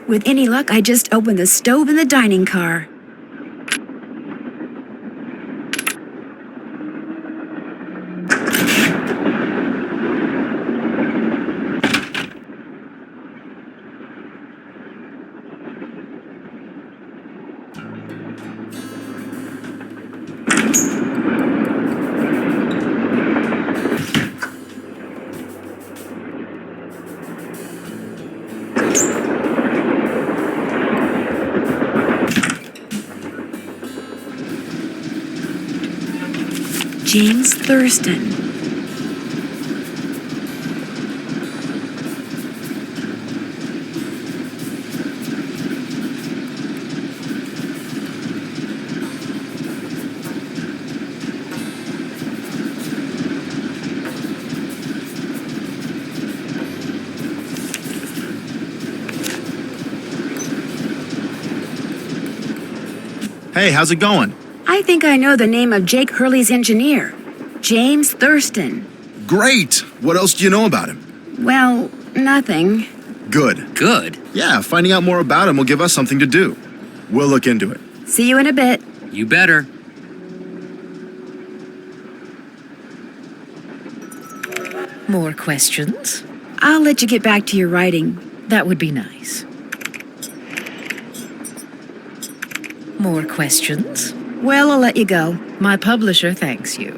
With any luck, I just opened the stove in the dining car. James Thurston. Hey, how's it going? I think I know the name of Jake Hurley's engineer. James Thurston. Great! What else do you know about him? Well, nothing. Good. Good? Yeah, finding out more about him will give us something to do. We'll look into it. See you in a bit. You better. More questions? I'll let you get back to your writing. That would be nice. More questions? Well, I'll let you go. My publisher thanks you.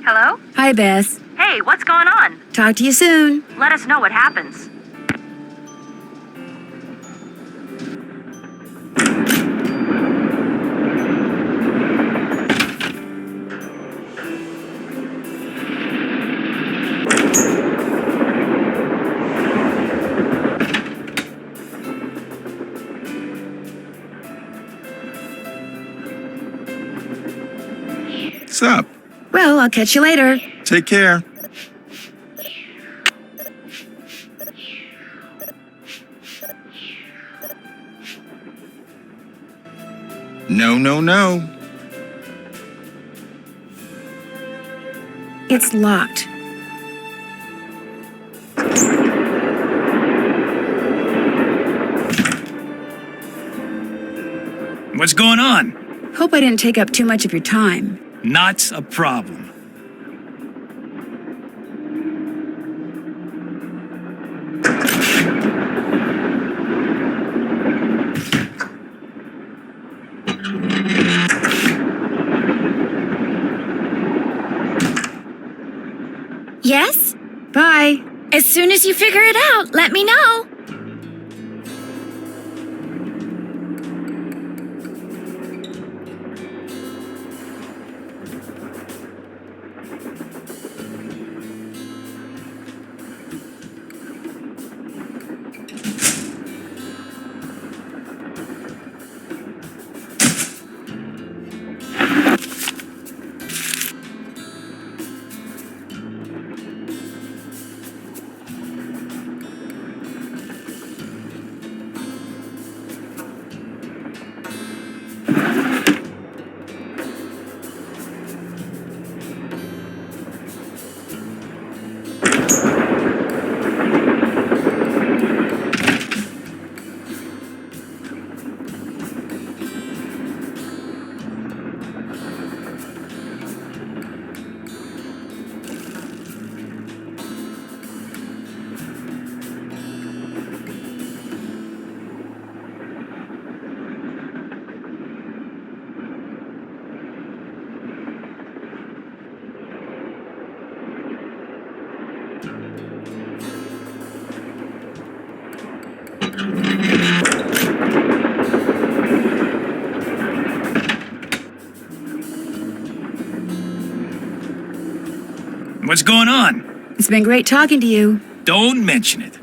Hello? Hi, Beth. Hey, what's going on? Talk to you soon. Let us know what happens. What's up? Well, I'll catch you later. Take care. No, no, no. It's locked. What's going on? Hope I didn't take up too much of your time. Not a problem. Yes? Bye. As soon as you figure it out, let me know. What's going on? It's been great talking to you. Don't mention it.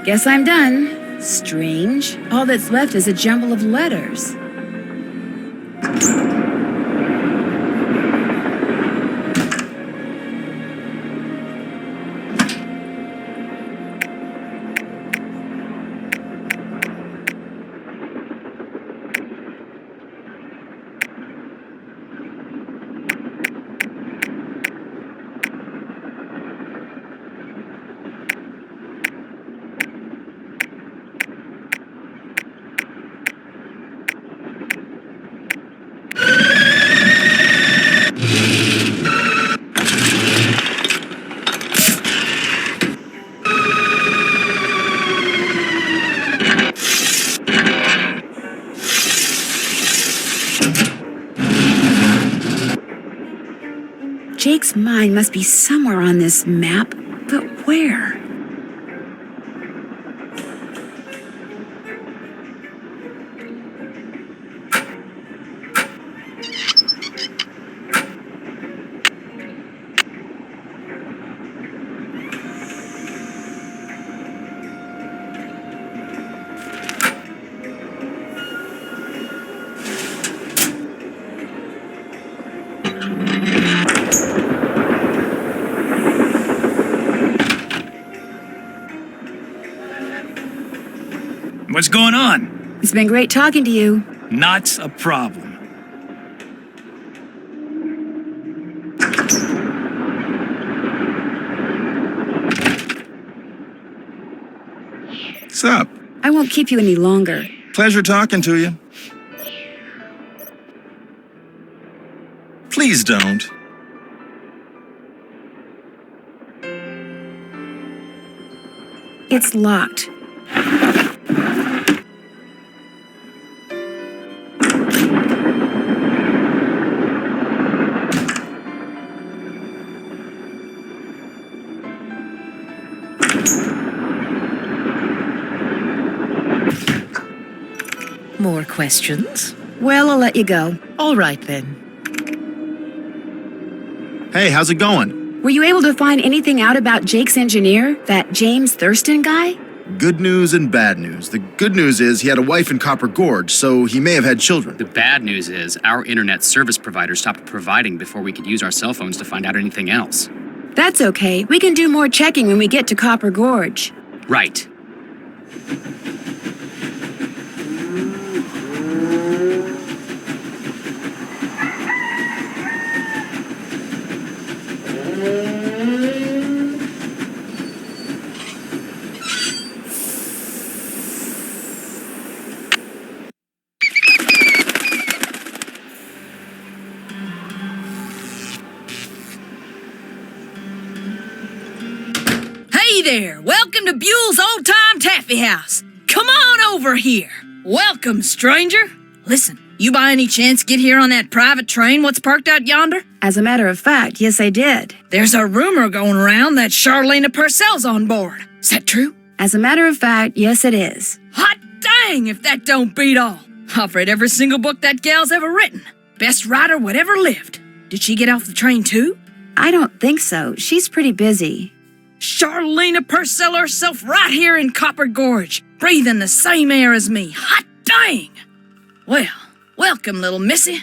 Guess I'm done. Strange. All that's left is a jumble of letters. Jake's mind must be somewhere on this map, but where? What's going on? It's been great talking to you. Not a problem. What's up? I won't keep you any longer. Pleasure talking to you. Please don't. It's locked. More questions? Well, I'll let you go. All right then. Hey, how's it going? Were you able to find anything out about Jake's engineer, that James Thurston guy? Good news and bad news. The good news is he had a wife in Copper Gorge, so he may have had children. The bad news is our internet service provider stopped providing before we could use our cell phones to find out anything else. That's okay. We can do more checking when we get to Copper Gorge. Right. Hey there, welcome to Buell's Old Time Taffy House. Come on over here. Welcome, stranger. Listen, you by any chance get here on that private train what's parked out yonder? As a matter of fact, yes, I did. There's a rumor going around that Charlena Purcell's on board. Is that true? As a matter of fact, yes, it is. Hot dang if that don't beat all. I've read every single book that gal's ever written. Best writer whatever lived. Did she get off the train too? I don't think so. She's pretty busy. Charlena Purcell herself right here in Copper Gorge, breathing the same air as me. Hot dang! Well, welcome, little missy.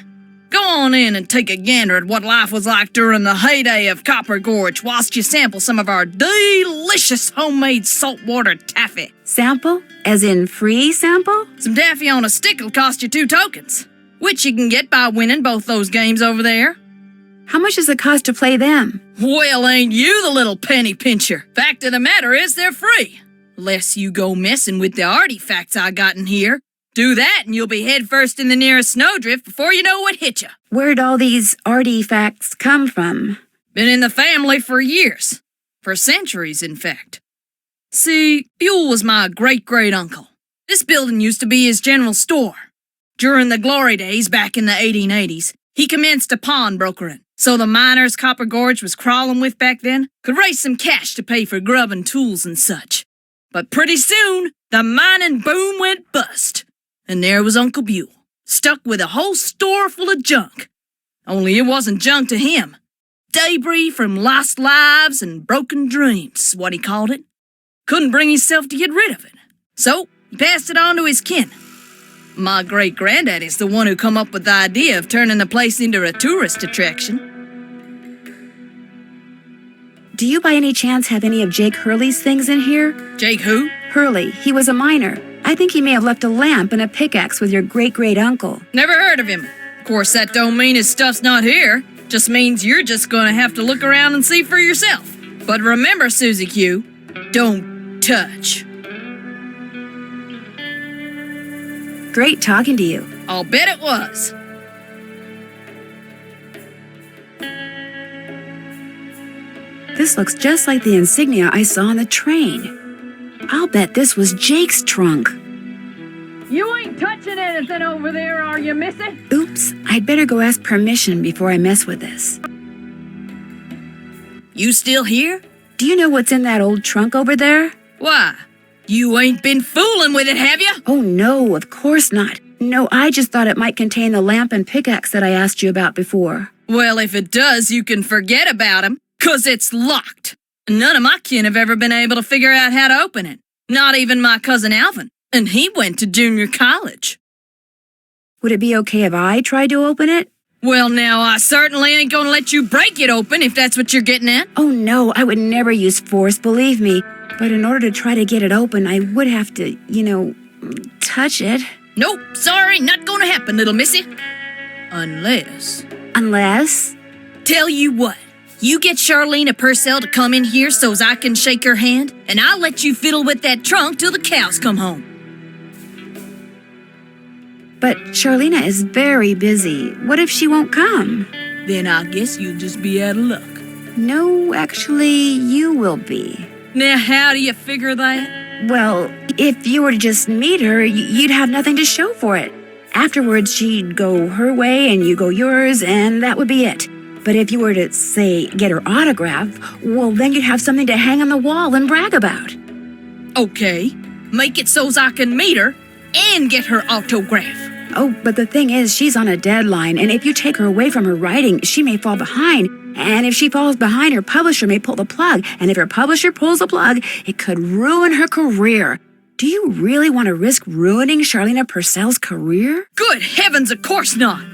Go on in and take a gander at what life was like during the heyday of Copper Gorge whilst you sample some of our delicious homemade saltwater taffy. Sample? As in free sample? Some taffy on a stick'll cost you 2 tokens, which you can get by winning both those games over there. How much does it cost to play them? Well, ain't you the little penny pincher? Fact of the matter is they're free. Less you go messing with the artifacts I got in here. Do that and you'll be headfirst in the nearest snowdrift before you know what hit you. Where'd all these artifacts come from? Been in the family for years. For centuries, in fact. See, Buell was my great-great-uncle. This building used to be his general store. During the glory days back in the 1880s, he commenced a pawnbrokering. So the miners Copper Gorge was crawling with back then could raise some cash to pay for grub and tools and such. But pretty soon, the mining boom went bust. And there was Uncle Buell, stuck with a whole store full of junk. Only it wasn't junk to him. Debris from lost lives and broken dreams is what he called it. couldn't bring himself to get rid of it. So, he passed it on to his kin. My great-granddaddy's the one who come up with the idea of turning the place into a tourist attraction. Do you by any chance have any of Jake Hurley's things in here? Jake who? Hurley, he was a miner. I think he may have left a lamp and a pickaxe with your great-great-uncle. Never heard of him. Of course, that don't mean his stuff's not here. Just means you're just gonna have to look around and see for yourself. But remember, Susie Q, don't touch. Great talking to you. I'll bet it was. This looks just like the insignia I saw on the train. I'll bet this was Jake's trunk. You ain't touching anything over there, are you, missy? Oops, I'd better go ask permission before I mess with this. You still here? Do you know what's in that old trunk over there? Why? You ain't been fooling with it, have you? Oh no, of course not. No, I just thought it might contain the lamp and pickaxe that I asked you about before. Well, if it does, you can forget about 'em, 'cause it's locked. None of my kin have ever been able to figure out how to open it. Not even my cousin Alvin, and he went to junior college. Would it be okay if I tried to open it? Well, now, I certainly ain't gonna let you break it open if that's what you're getting at. Oh no, I would never use force, believe me. But in order to try to get it open, I would have to, touch it. Nope, sorry, not gonna happen, little missy. Unless... Unless? Tell you what, you get Charlene Purcell to come in here so's I can shake her hand, and I'll let you fiddle with that trunk till the cows come home. But Charlena is very busy. What if she won't come? Then I guess you'll just be out of luck. No, actually, you will be. Now, how do you figure that? Well, if you were to just meet her, you'd have nothing to show for it. Afterwards, she'd go her way and you go yours, and that would be it. But if you were to, say, get her autograph, well, then you'd have something to hang on the wall and brag about. Okay, make it so's I can meet her and get her autograph. Oh, but the thing is, she's on a deadline, and if you take her away from her writing, she may fall behind. And if she falls behind, her publisher may pull the plug. And if her publisher pulls the plug, it could ruin her career. Do you really want to risk ruining Charlena Purcell's career? Good heavens, of course not.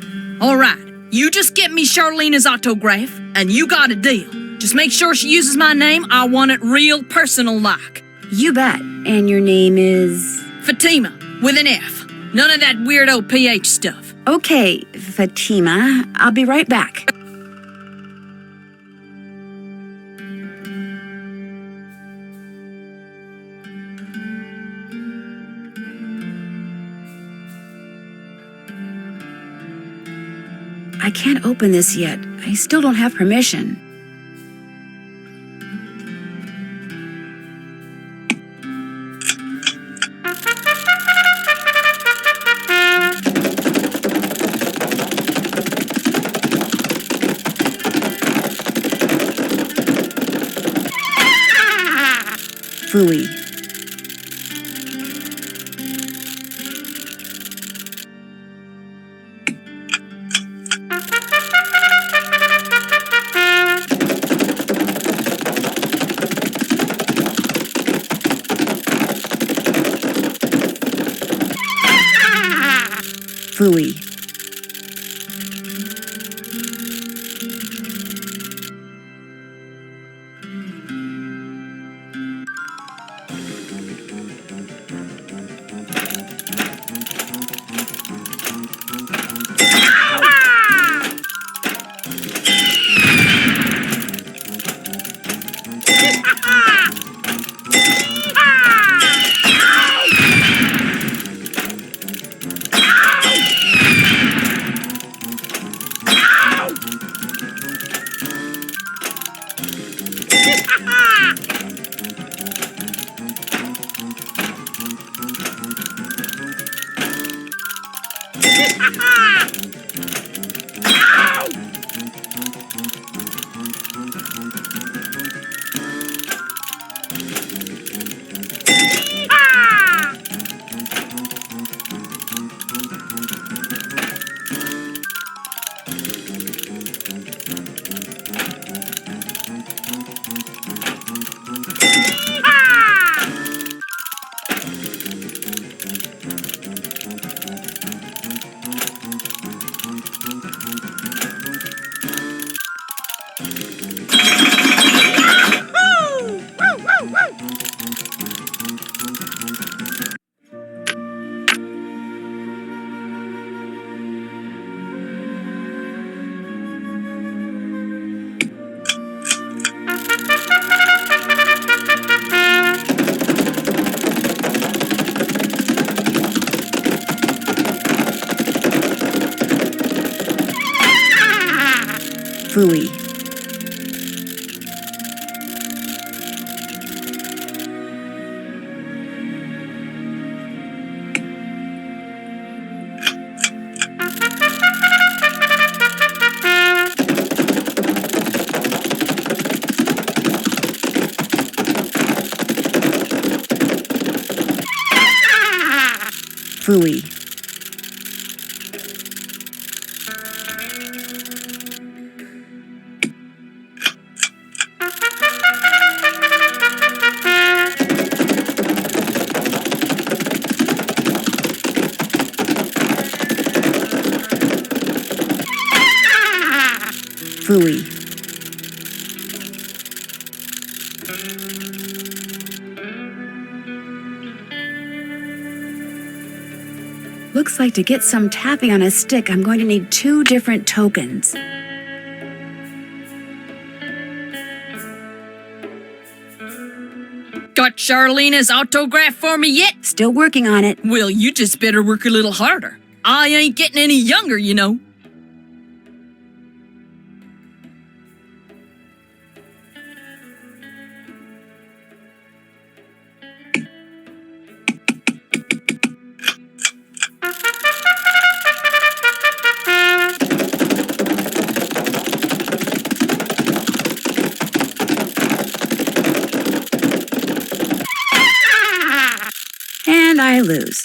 All right, you just get me Charlena's autograph, and you got a deal. Just make sure she uses my name. I want it real personal-like. You bet. And your name is? Fatima, with an F. None of that weirdo PH stuff. Okay, Fatima. I'll be right back. I can't open this yet. I still don't have permission. Phooey. Phooey. Phooey. Phooey. Phooey. Looks like to get some taffy on a stick, I'm going to need 2 different tokens. Got Charlena's autograph for me yet? Still working on it. Well, you just better work a little harder. I ain't getting any younger, you know. And I lose.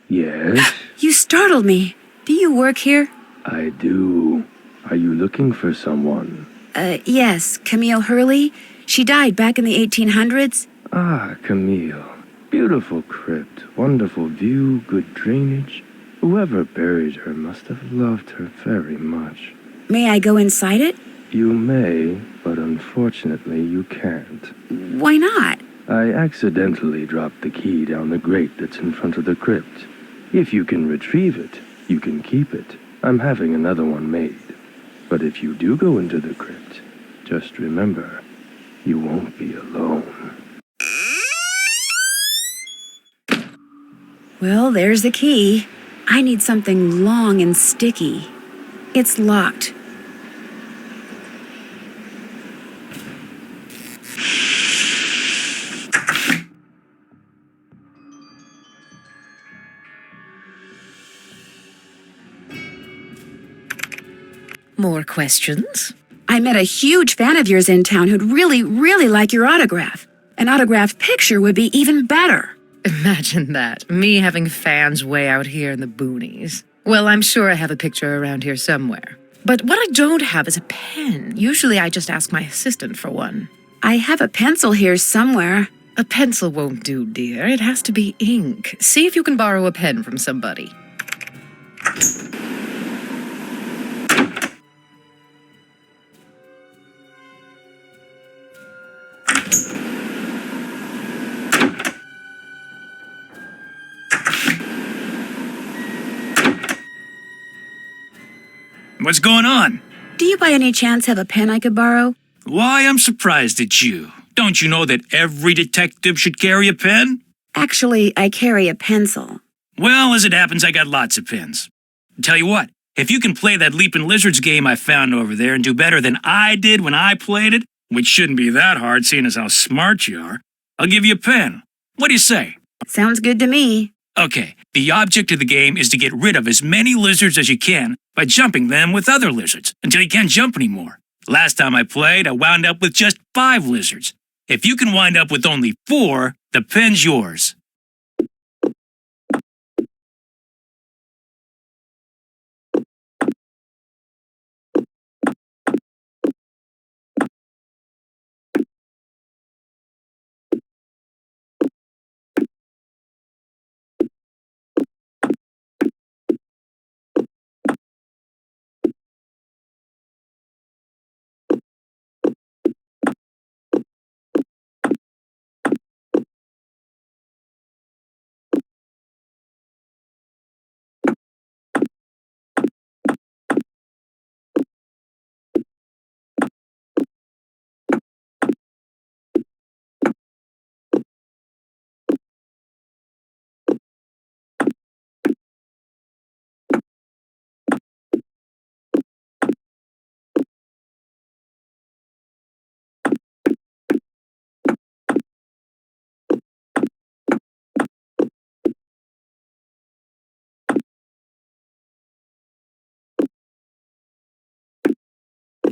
Yes, You startled me. Do you work here? I do. Are you looking for someone? Yes, Camille Hurley. She died back in the 1800s. Ah, Camille. Beautiful crypt, wonderful view, good drainage. Whoever buried her must have loved her very much. May I go inside it? You may, but unfortunately you can't. Why not? I accidentally dropped the key down the grate that's in front of the crypt. If you can retrieve it, you can keep it. I'm having another one made. But if you do go into the crypt, just remember, you won't be alone. Well, there's the key. I need something long and sticky. It's locked. More questions? I met a huge fan of yours in town who'd really, really like your autograph. An autographed picture would be even better. Imagine that. Me having fans way out here in the boonies. Well, I'm sure I have a picture around here somewhere. But what I don't have is a pen. Usually I just ask my assistant for one. I have a pencil here somewhere. A pencil won't do, dear. It has to be ink. See if you can borrow a pen from somebody. What's going on? Do you by any chance have a pen I could borrow? Why, I'm surprised at you. Don't you know that every detective should carry a pen? Actually, I carry a pencil. Well, as it happens, I got lots of pens. Tell you what, if you can play that Leapin' Lizards game I found over there and do better than I did when I played it, which shouldn't be that hard seeing as how smart you are, I'll give you a pen. What do you say? Sounds good to me. Okay, the object of the game is to get rid of as many lizards as you can by jumping them with other lizards until you can't jump anymore. Last time I played, I wound up with just 5 lizards. If you can wind up with only 4, the pen's yours.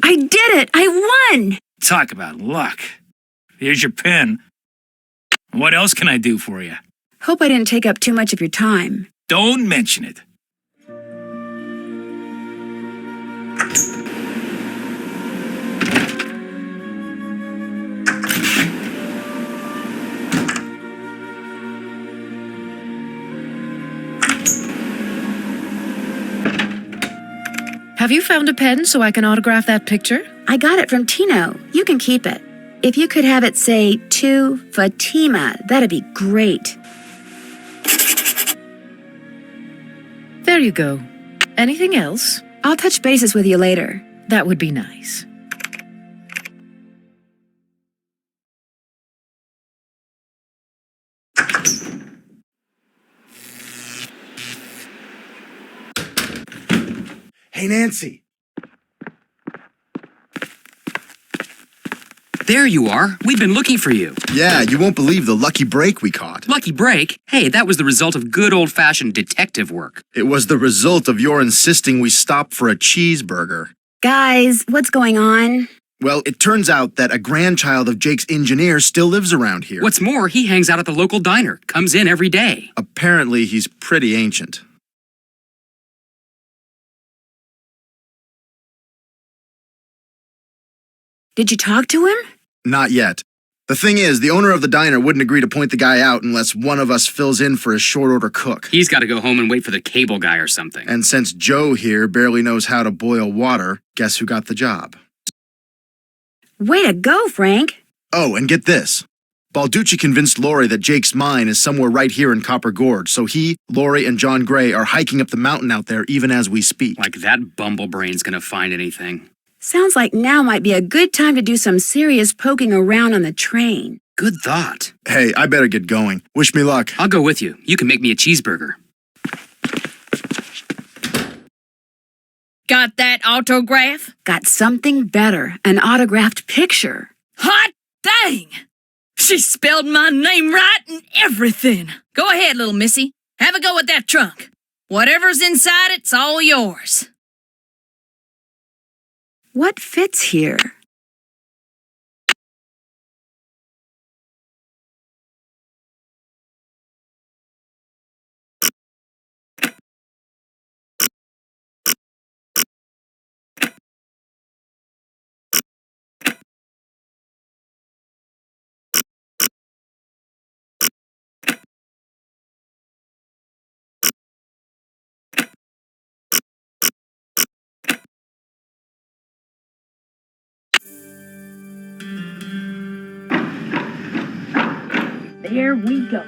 I did it! I won! Talk about luck. Here's your pen. What else can I do for you? Hope I didn't take up too much of your time. Don't mention it. Have you found a pen so I can autograph that picture? I got it from Tino. You can keep it. If you could have it say, to Fatima, that'd be great. There you go. Anything else? I'll touch bases with you later. That would be nice. Hey, Nancy. There you are. We've been looking for you. Yeah, you won't believe the lucky break we caught. Lucky break? Hey, that was the result of good old-fashioned detective work. It was the result of your insisting we stop for a cheeseburger. Guys, what's going on? Well, it turns out that a grandchild of Jake's engineer still lives around here. What's more, he hangs out at the local diner, comes in every day. Apparently, he's pretty ancient. Did you talk to him? Not yet. The thing is, the owner of the diner wouldn't agree to point the guy out unless one of us fills in for his short-order cook. He's got to go home and wait for the cable guy or something. And since Joe here barely knows how to boil water, guess who got the job? Way to go, Frank. Oh, and get this. Balducci convinced Lori that Jake's mine is somewhere right here in Copper Gorge, so he, Lori, and John Gray are hiking up the mountain out there even as we speak. Like that bumblebrain's gonna find anything. Sounds like now might be a good time to do some serious poking around on the train. Good thought. Hey, I better get going. Wish me luck. I'll go with you. You can make me a cheeseburger. Got that autograph? Got something better, an autographed picture. Hot dang! She spelled my name right and everything. Go ahead, little missy. Have a go at that trunk. Whatever's inside it's all yours. What fits here? There we go.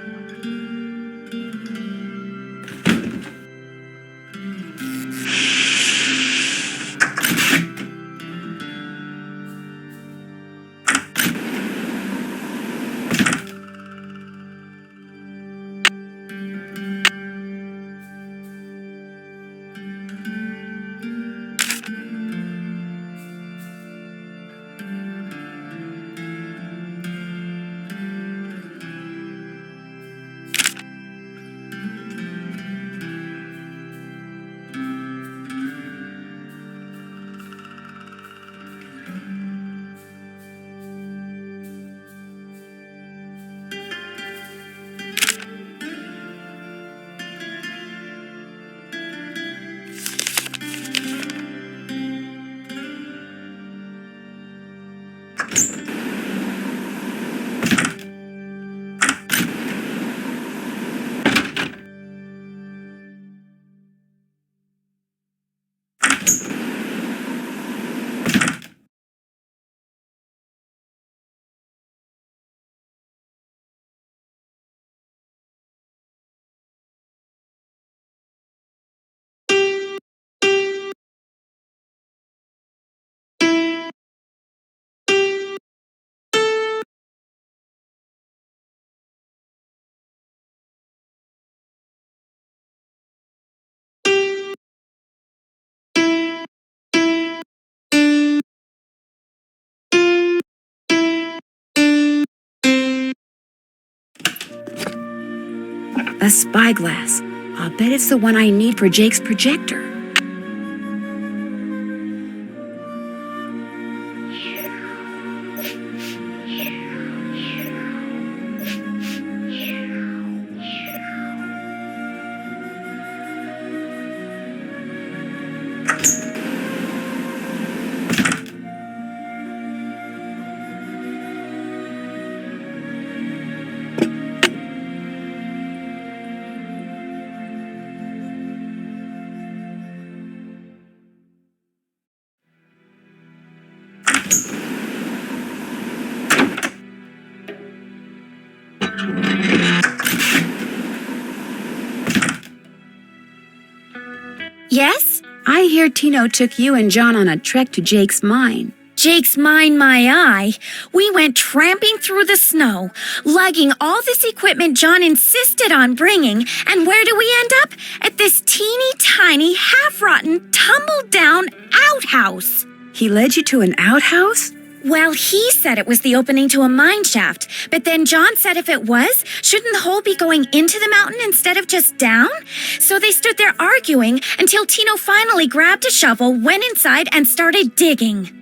A spyglass. I'll bet it's the one I need for Jake's projector. Yes? I hear Tino took you and John on a trek to Jake's mine. Jake's mine, my eye. We went tramping through the snow, lugging all this equipment John insisted on bringing, and where do we end up? At this teeny tiny, half-rotten, tumble-down outhouse. He led you to an outhouse? Well, he said it was the opening to a mine shaft, but then John said if it was, shouldn't the hole be going into the mountain instead of just down? So they stood there arguing until Tino finally grabbed a shovel, went inside, and started digging.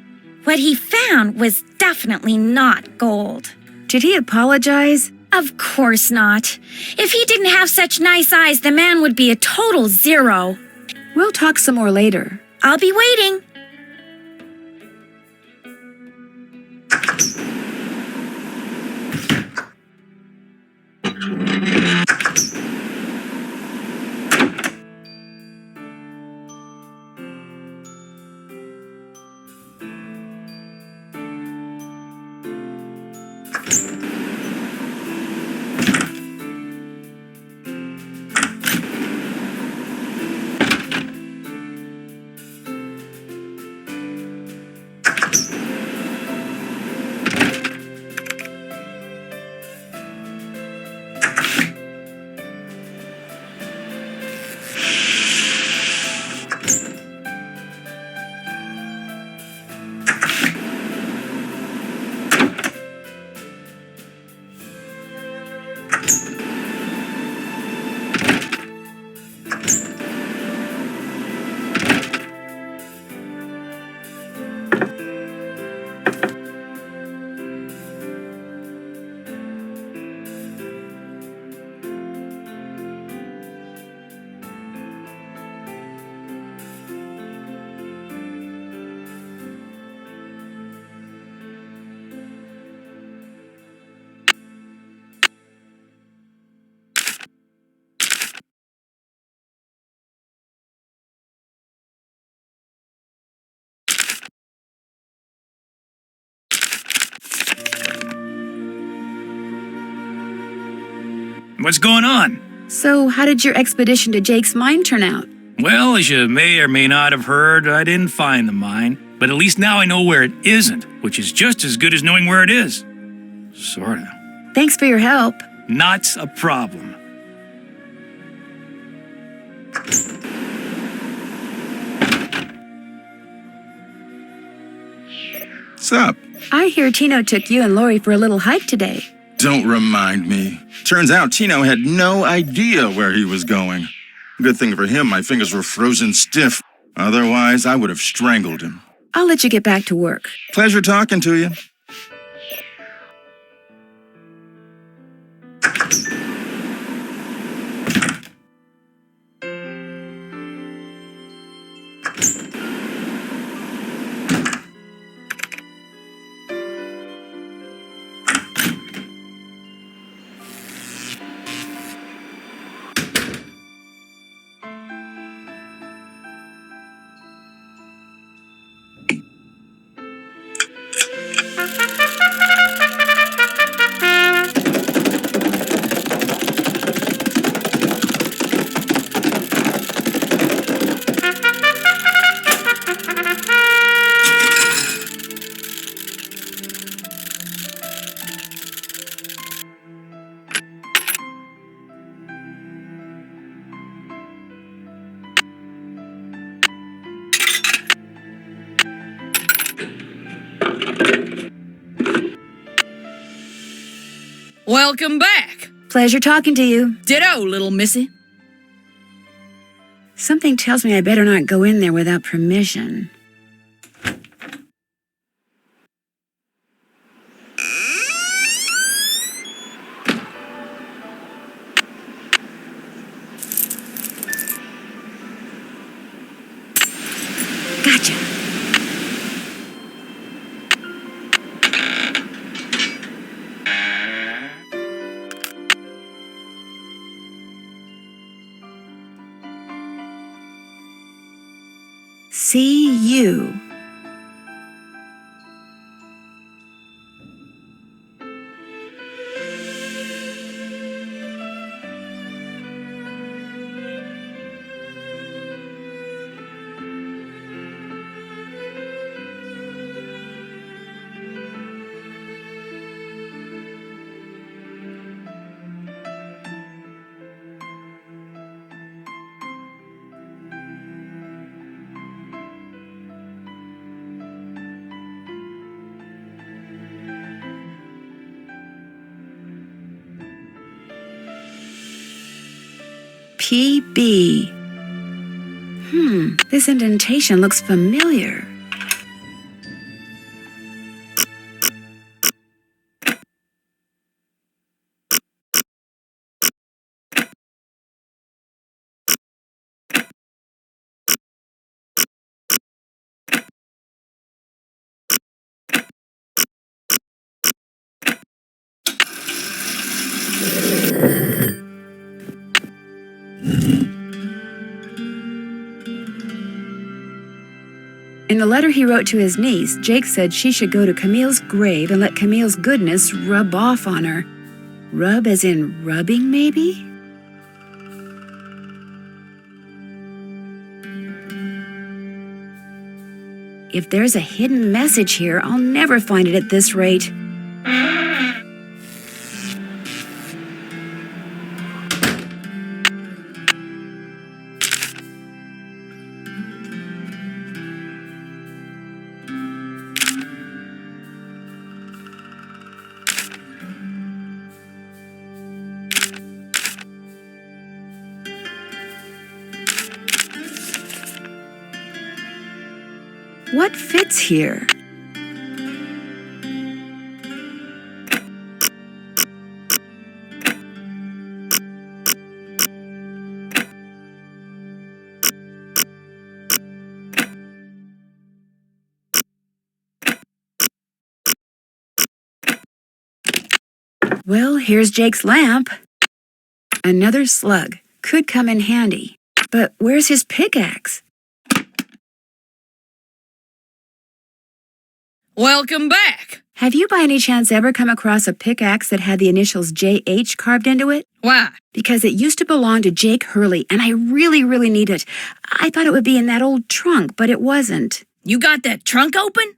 What he found was definitely not gold. Did he apologize? Of course not. If he didn't have such nice eyes, the man would be a total zero. We'll talk some more later. I'll be waiting. What's going on? So, how did your expedition to Jake's mine turn out? Well, as you may or may not have heard, I didn't find the mine. But at least now I know where it isn't, which is just as good as knowing where it is. Sorta. Thanks for your help. Not a problem. What's up? I hear Tino took you and Lori for a little hike today. Don't remind me. Turns out Tino had no idea where he was going. Good thing for him, my fingers were frozen stiff. Otherwise, I would have strangled him. I'll let you get back to work. Pleasure talking to you. Welcome back. Pleasure talking to you. Ditto, little missy. Something tells me I better not go in there without permission. Gotcha. See you. PB. This indentation looks familiar. In the letter he wrote to his niece, Jake said she should go to Camille's grave and let Camille's goodness rub off on her. Rub as in rubbing, maybe? If there's a hidden message here, I'll never find it at this rate. What fits here? Well, here's Jake's lamp. Another slug. Could come in handy. But where's his pickaxe? Welcome back. Have you by any chance ever come across a pickaxe that had the initials JH carved into it? Why? Because it used to belong to Jake Hurley, and I really need it. I thought it would be in that old trunk, but it wasn't. You got that trunk open?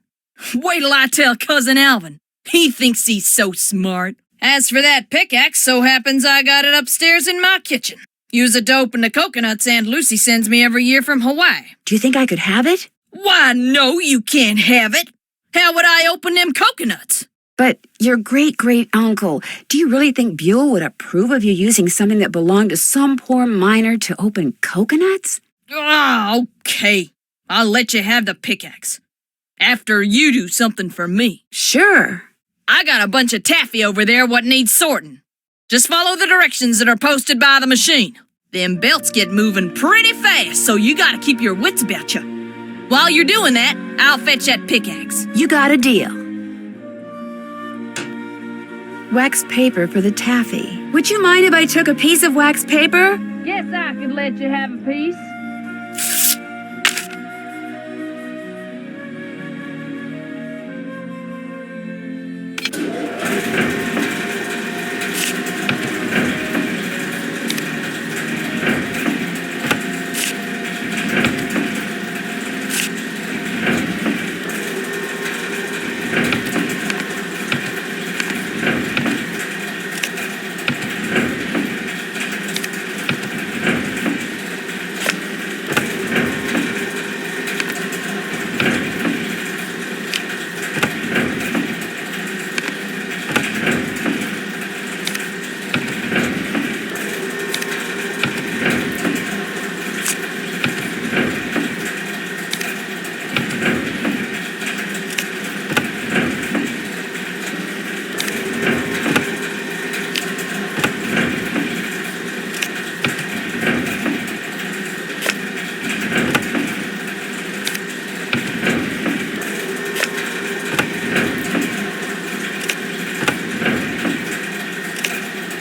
Wait till I tell Cousin Alvin. He thinks he's so smart. As for that pickaxe, so happens I got it upstairs in my kitchen. Use it to open the coconuts Aunt Lucy sends me every year from Hawaii. Do you think I could have it? Why, no, you can't have it. How would I open them coconuts? But your great-great-uncle, do you really think Buell would approve of you using something that belonged to some poor miner to open coconuts? Okay. I'll let you have the pickaxe. After you do something for me. Sure. I got a bunch of taffy over there what needs sorting. Just follow the directions that are posted by the machine. Them belts get moving pretty fast, so you gotta keep your wits about you. While you're doing that, I'll fetch that pickaxe. You got a deal. Wax paper for the taffy. Would you mind if I took a piece of wax paper? Guess I could let you have a piece.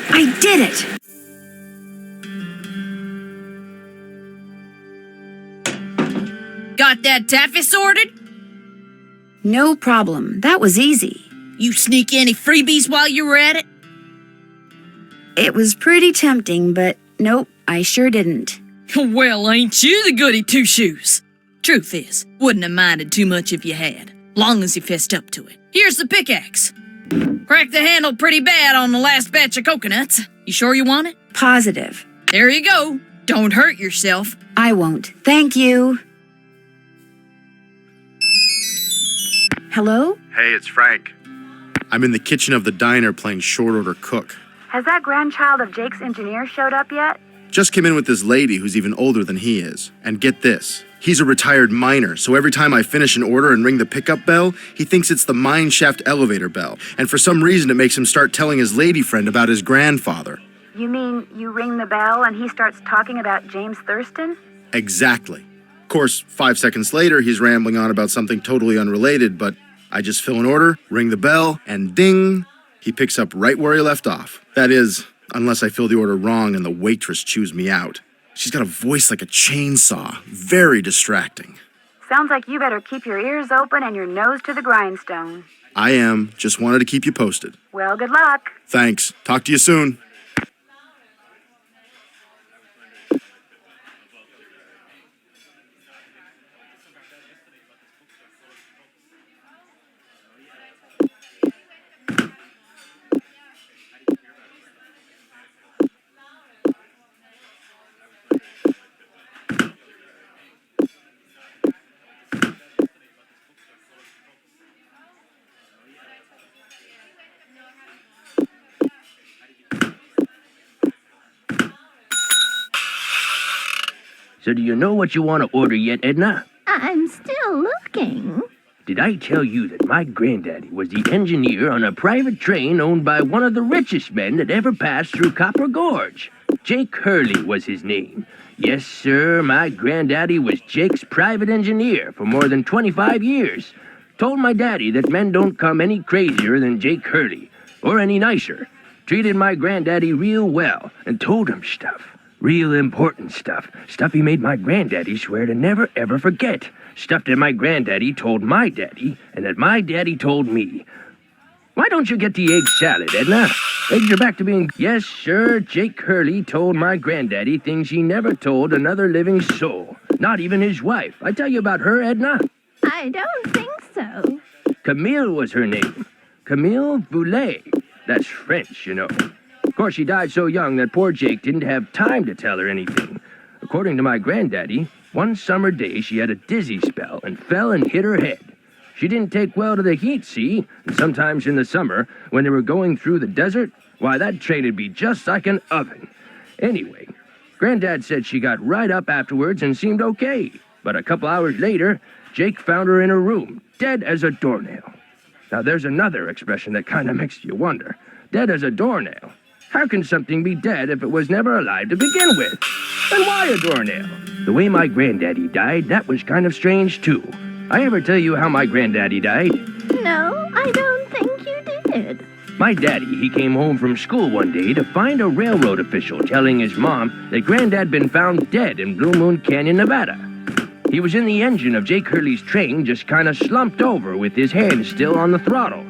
I did it! Got that taffy sorted? No problem. That was easy. You sneak any freebies while you were at it? It was pretty tempting, but nope, I sure didn't. Well, ain't you the goody two-shoes? Truth is, wouldn't have minded too much if you had, long as you fessed up to it. Here's the pickaxe. Cracked the handle pretty bad on the last batch of coconuts. You sure you want it? Positive. There you go. Don't hurt yourself. I won't. Thank you. Hello? Hey, it's Frank. I'm in the kitchen of the diner playing short order cook. Has that grandchild of Jake's engineer showed up yet? Just came in with this lady who's even older than he is. And get this, he's a retired miner, so every time I finish an order and ring the pickup bell, he thinks it's the mine shaft elevator bell. And for some reason, it makes him start telling his lady friend about his grandfather. You mean you ring the bell and he starts talking about James Thurston? Exactly. Of course, 5 seconds later, he's rambling on about something totally unrelated, but I just fill an order, ring the bell, and ding, he picks up right where he left off. That is, unless I fill the order wrong and the waitress chews me out. She's got a voice like a chainsaw. Very distracting. Sounds like you better keep your ears open and your nose to the grindstone. I am. Just wanted to keep you posted. Well, good luck. Thanks. Talk to you soon. So do you know what you want to order yet, Edna? I'm still looking. Did I tell you that my granddaddy was the engineer on a private train owned by one of the richest men that ever passed through Copper Gorge? Jake Hurley was his name. Yes, sir, my granddaddy was Jake's private engineer for more than 25 years. Told my daddy that men don't come any crazier than Jake Hurley, or any nicer. Treated my granddaddy real well, and told him stuff. Real important stuff. Stuff he made my granddaddy swear to never ever forget. Stuff that my granddaddy told my daddy, and that my daddy told me. Why don't you get the egg salad, Edna? Eggs are back to being... Yes, sir, Jake Hurley told my granddaddy things he never told another living soul. Not even his wife. I tell you about her, Edna? I don't think so. Camille was her name. Camille Boulet. That's French, you know. Of course, she died so young that poor Jake didn't have time to tell her anything. According to my granddaddy, one summer day she had a dizzy spell and fell and hit her head. She didn't take well to the heat, see? And sometimes in the summer, when they were going through the desert, why, that train'd be just like an oven. Anyway, Granddad said she got right up afterwards and seemed okay. But a couple hours later, Jake found her in her room, dead as a doornail. Now, there's another expression that kind of makes you wonder. Dead as a doornail. How can something be dead if it was never alive to begin with? And why a doornail? The way my granddaddy died, that was kind of strange, too. I ever tell you how my granddaddy died? No, I don't think you did. My daddy, he came home from school one day to find a railroad official telling his mom that Granddad been found dead in Blue Moon Canyon, Nevada. He was in the engine of Jake Hurley's train, just kind of slumped over with his hand still on the throttle.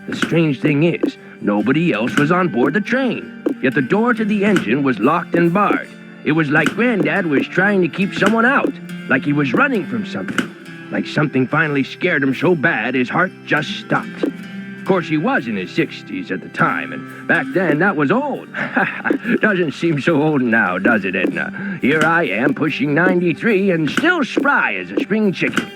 The strange thing is, nobody else was on board the train, yet the door to the engine was locked and barred. It was like Granddad was trying to keep someone out, like he was running from something, like something finally scared him so bad his heart just stopped. Of course, he was in his 60s at the time, and back then that was old. Doesn't seem so old now, does it, Edna? Here I am pushing 93 and still spry as a spring chicken.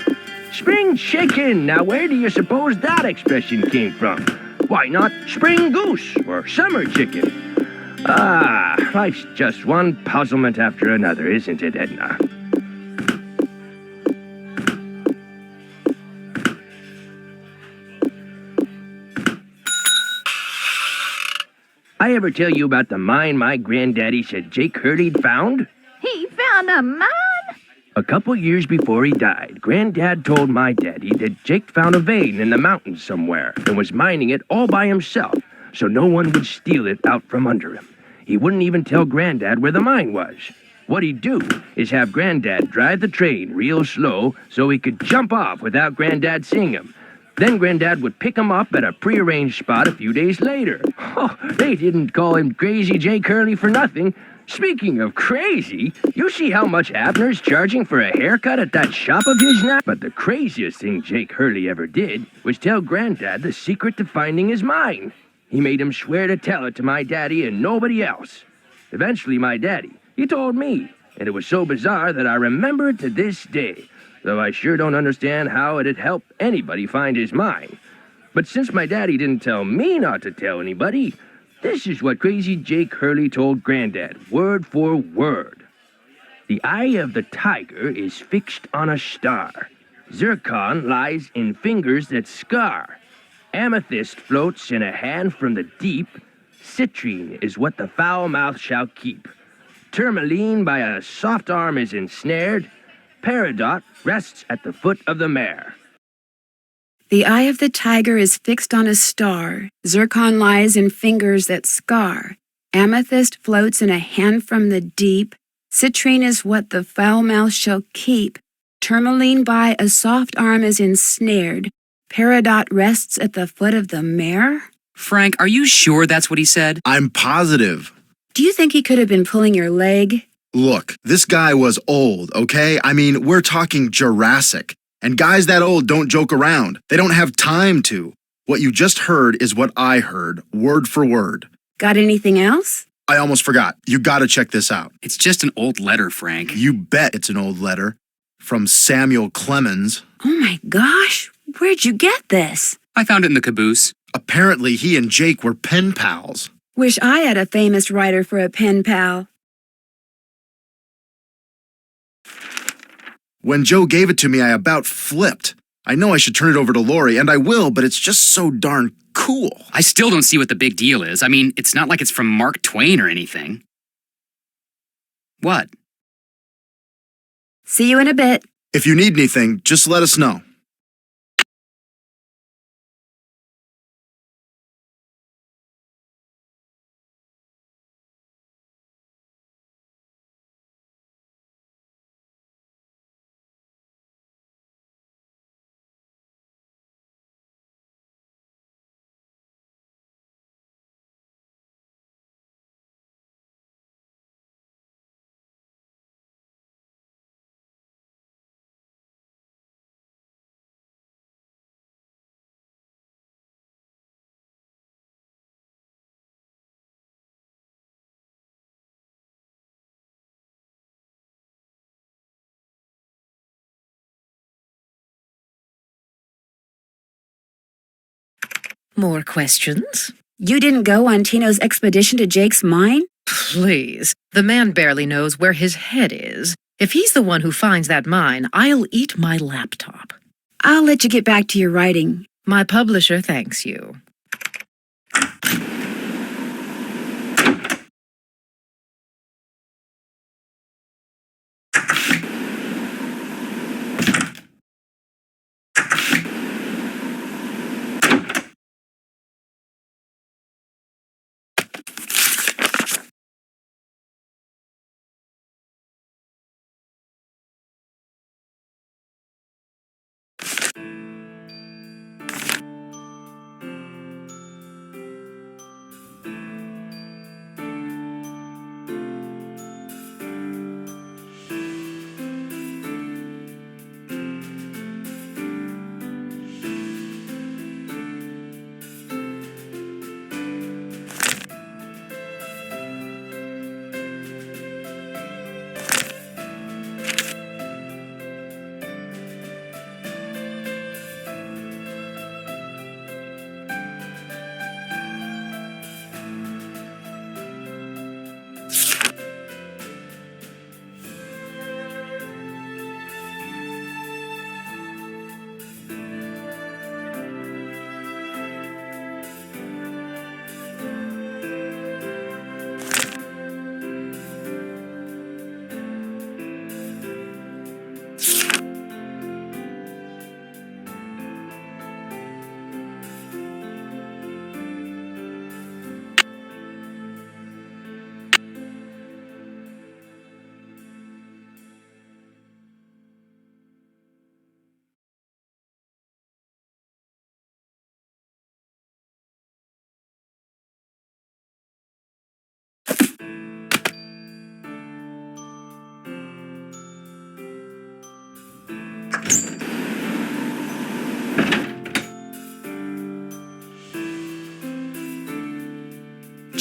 Spring chicken! Now where do you suppose that expression came from? Why not spring goose or summer chicken? Ah, life's just one puzzlement after another, isn't it, Edna? I ever tell you about the mine my granddaddy said Jake Hurley'd found? He found a mine? A couple years before he died, Granddad told my daddy that Jake found a vein in the mountains somewhere and was mining it all by himself, so no one would steal it out from under him. He wouldn't even tell Granddad where the mine was. What he'd do is have Granddad drive the train real slow so he could jump off without Granddad seeing him. Then Granddad would pick him up at a prearranged spot a few days later. Oh, they didn't call him Crazy Jake Hurley for nothing. Speaking of crazy, you see how much Abner's charging for a haircut at that shop of his now? But the craziest thing Jake Hurley ever did was tell Granddad the secret to finding his mine. He made him swear to tell it to my daddy and nobody else. Eventually, my daddy, he told me, and it was so bizarre that I remember it to this day, though I sure don't understand how it'd help anybody find his mine. But since my daddy didn't tell me not to tell anybody, This is what crazy Jake Hurley told Granddad, word for word. The eye of the tiger is fixed on a star. Zircon lies in fingers that scar. Amethyst floats in a hand from the deep. Citrine is what the foul mouth shall keep. Tourmaline by a soft arm is ensnared. Peridot rests at the foot of the mare. The eye of the tiger is fixed on a star. Zircon lies in fingers that scar. Amethyst floats in a hand from the deep. Citrine is what the foul mouth shall keep. Tourmaline by a soft arm is ensnared. Peridot rests at the foot of the mare? Frank, are you sure that's what he said? I'm positive. Do you think he could have been pulling your leg? Look, this guy was old, okay? I mean, we're talking Jurassic. And guys that old don't joke around. They don't have time to. What you just heard is what I heard, word for word. Got anything else? I almost forgot. You gotta check this out. It's just an old letter, Frank. You bet it's an old letter. From Samuel Clemens. Oh my gosh, where'd you get this? I found it in the caboose. Apparently he and Jake were pen pals. Wish I had a famous writer for a pen pal. When Joe gave it to me, I about flipped. I know I should turn it over to Lori, and I will, but it's just so darn cool. I still don't see what the big deal is. I mean, it's not like it's from Mark Twain or anything. What? See you in a bit. If you need anything, just let us know. More questions? You didn't go on Tino's expedition to Jake's mine? Please. The man barely knows where his head is. If he's the one who finds that mine, I'll eat my laptop. I'll let you get back to your writing. My publisher thanks you.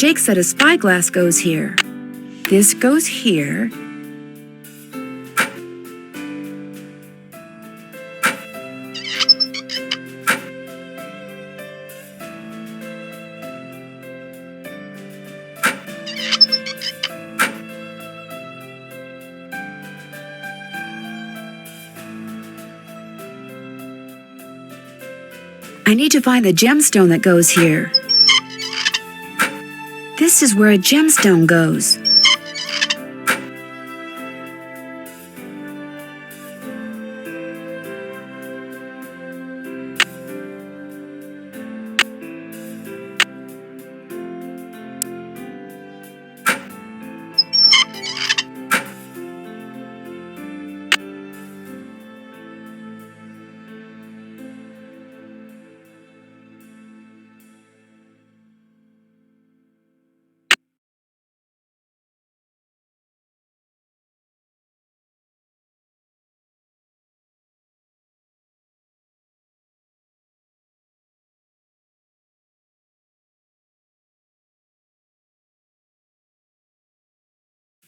Jake said a spyglass goes here. This goes here. I need to find the gemstone that goes here. This is where a gemstone goes.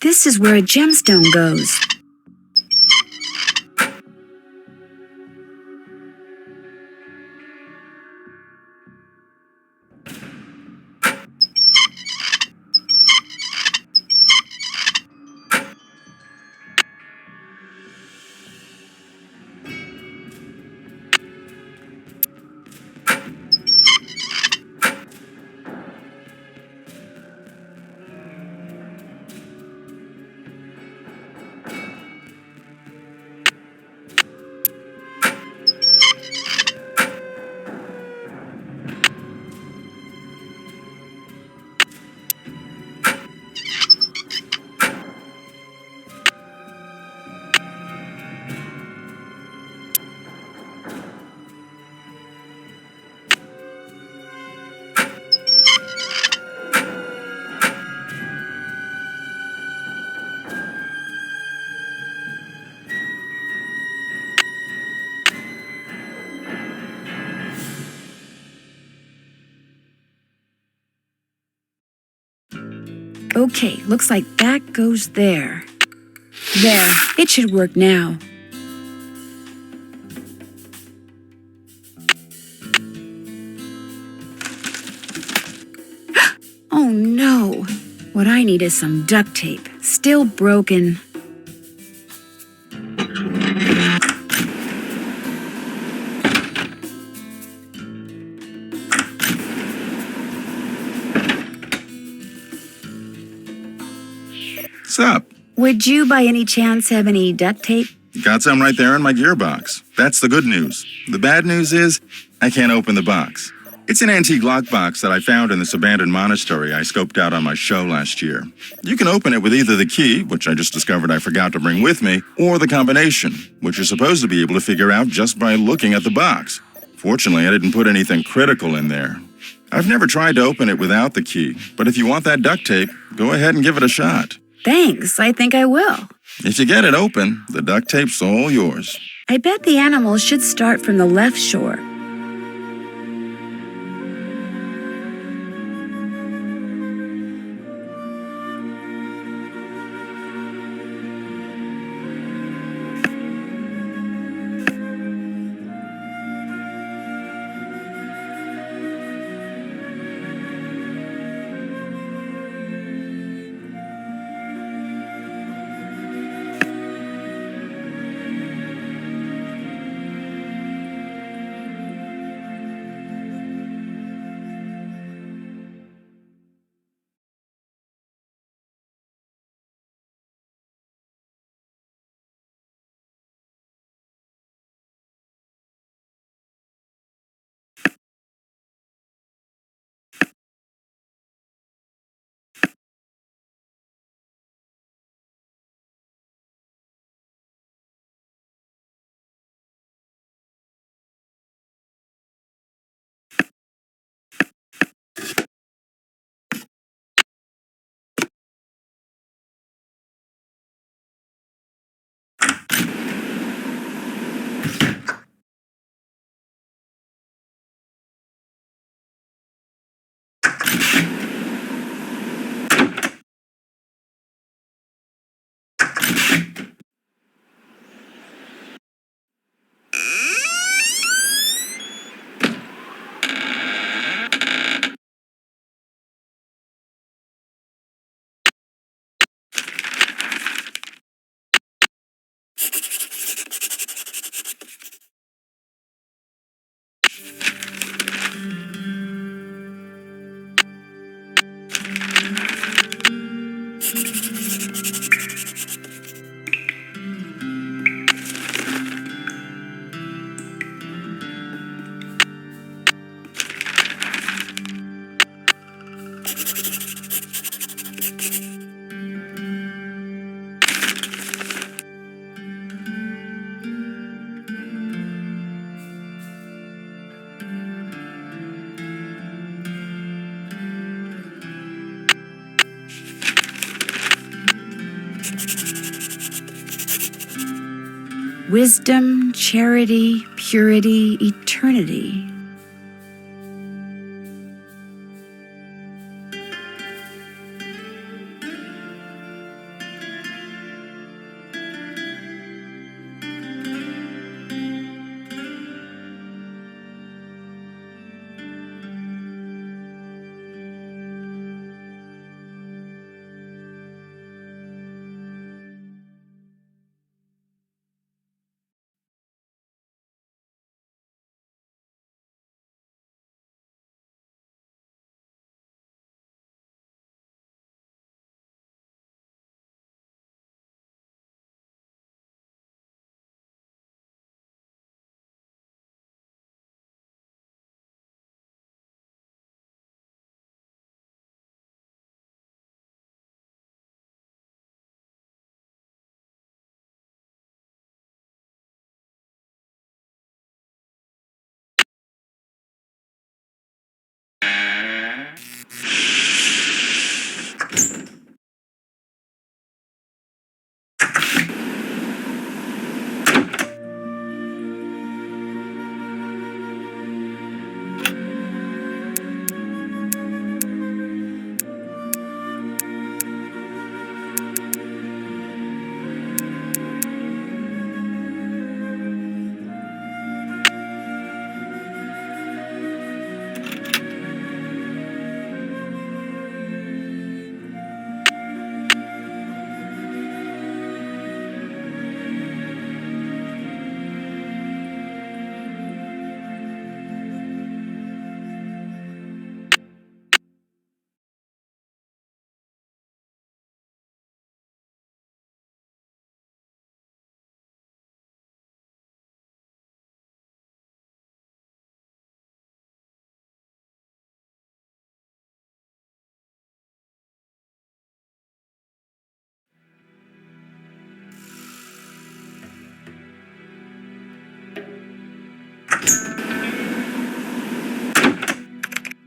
This is where a gemstone goes. Okay, looks like that goes there. There, it should work now. Oh no! What I need is some duct tape. Still broken. What's up? Would you by any chance have any duct tape? Got some right there in my gearbox. That's the good news. The bad news is, I can't open the box. It's an antique lockbox that I found in this abandoned monastery I scoped out on my show last year. You can open it with either the key, which I just discovered I forgot to bring with me, or the combination, which you're supposed to be able to figure out just by looking at the box. Fortunately, I didn't put anything critical in there. I've never tried to open it without the key, but if you want that duct tape, go ahead and give it a shot. Thanks, I think I will. If you get it open, the duct tape's all yours. I bet the animals should start from the left shore. wisdom, charity, purity, eternity.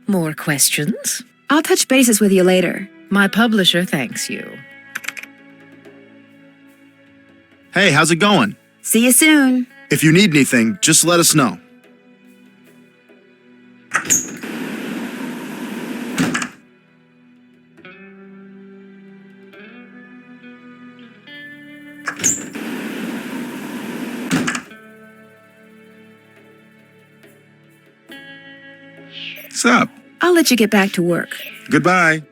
More questions? I'll touch bases with you later. My publisher thanks you. Hey, how's it going? See you soon. If you need anything, just let us know. What's up? I'll let you get back to work. Goodbye.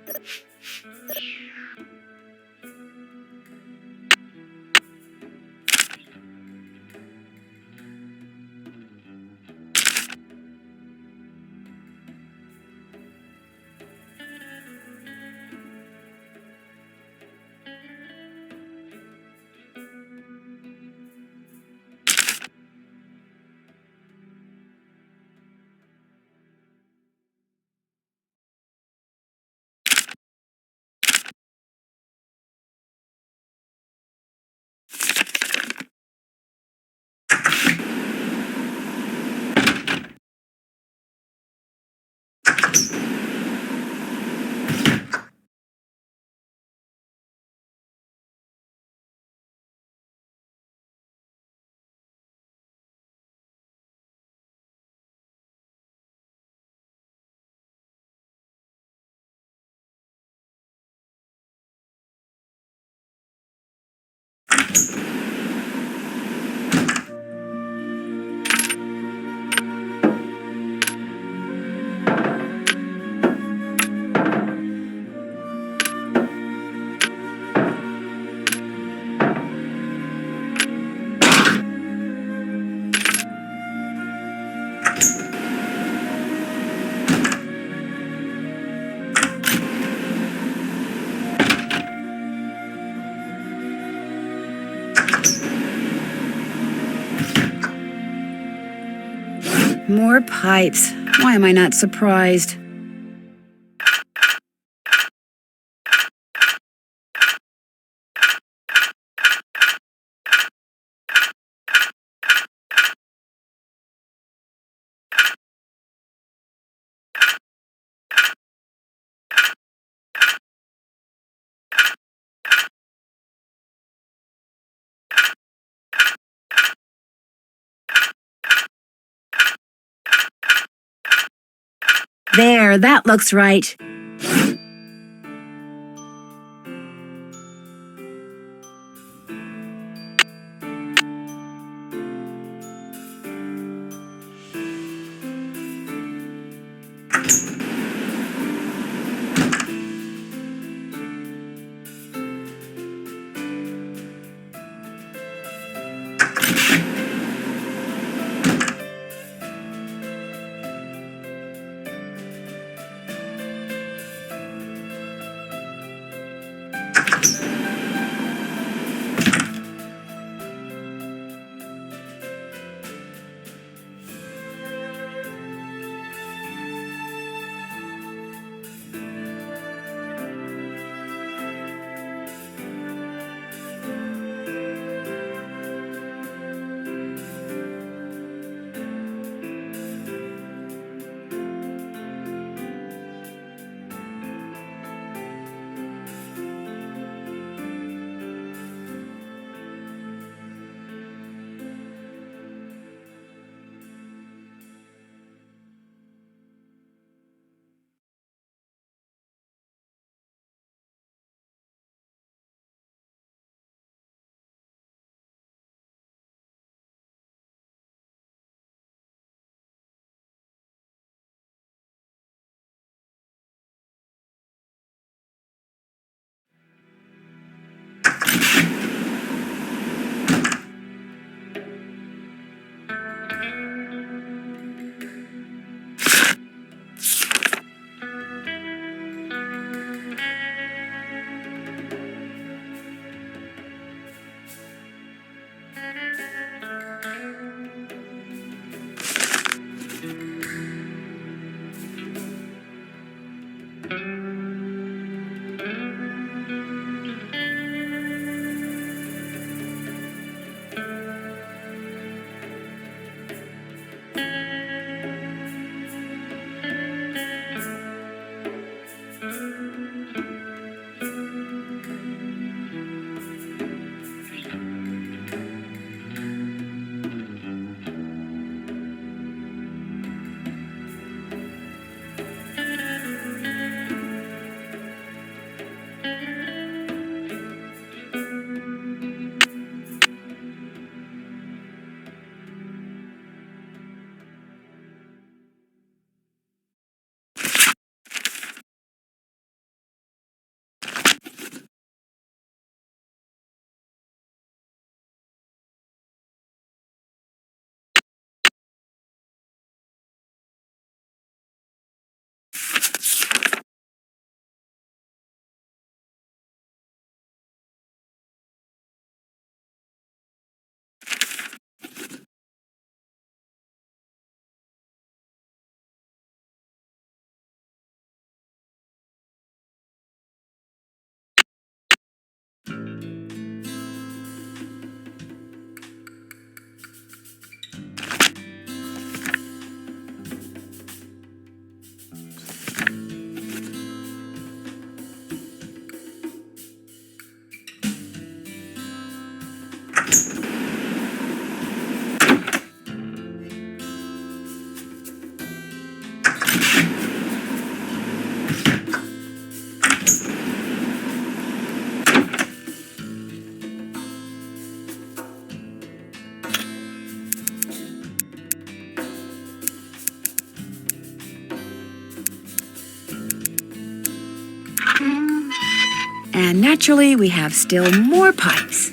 More pipes. Why am I not surprised? There, that looks right. And naturally, we have still more pipes.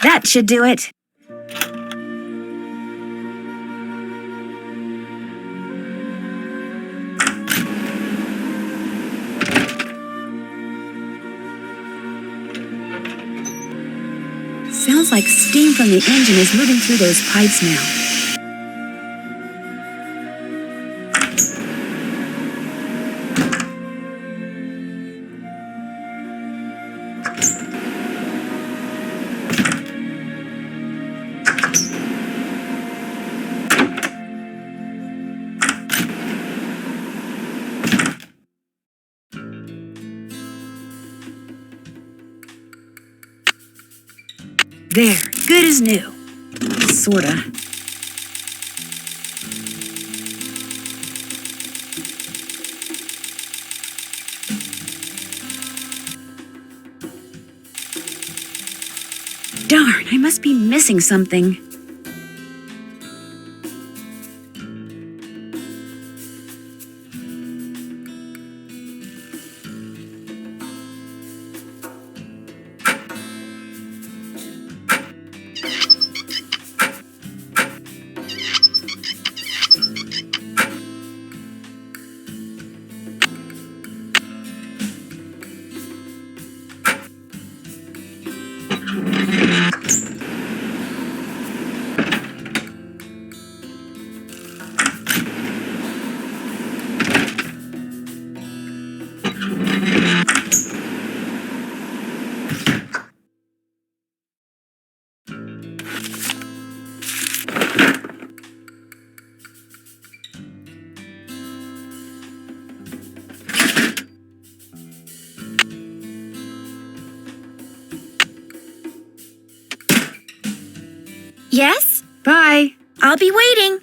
That should do it. Sounds like steam from the engine is moving through those pipes now. There, good as new. Sorta. Darn, I must be missing something. Yes? Bye. I'll be waiting.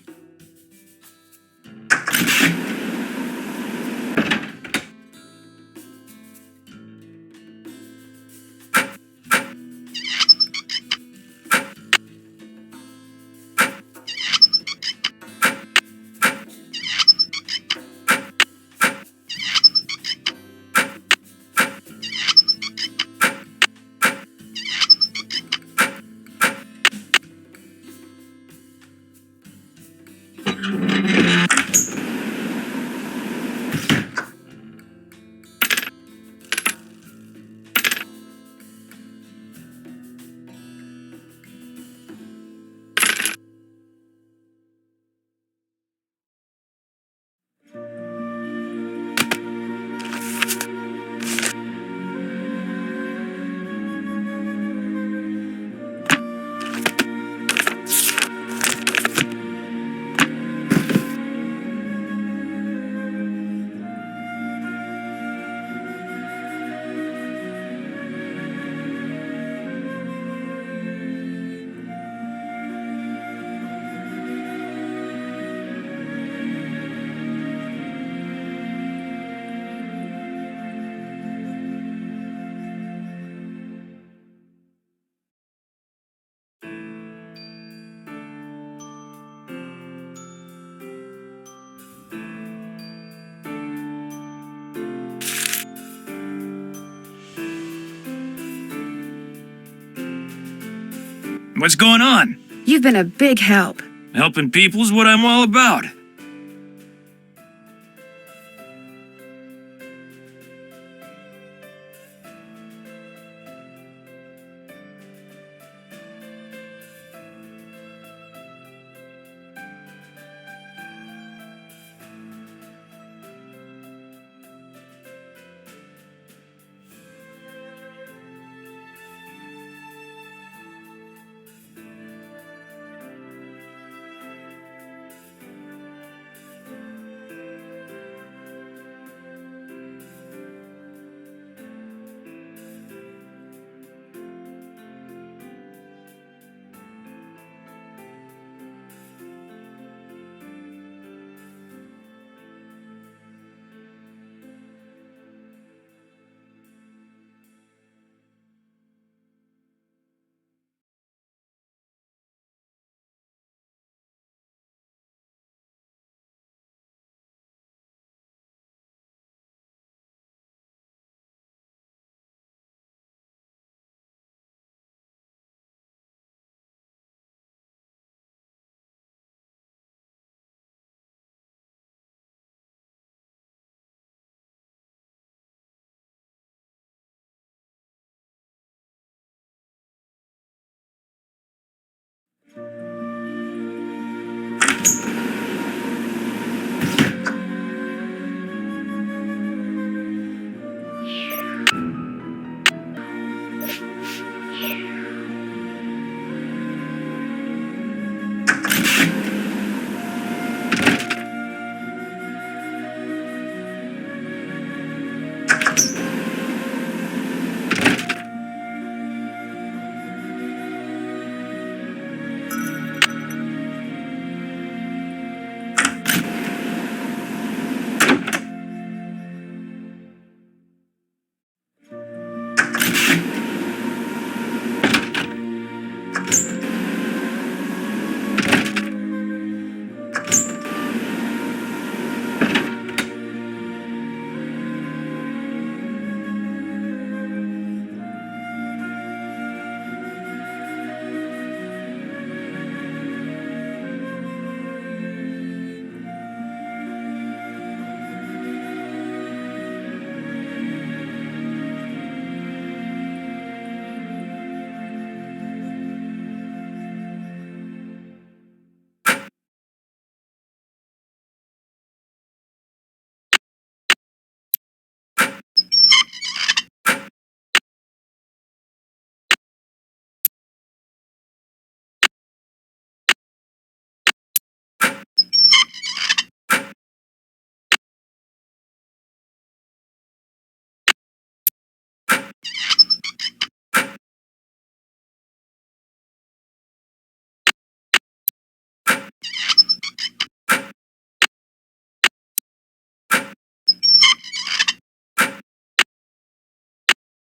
What's going on? You've been a big help. Helping people's what I'm all about.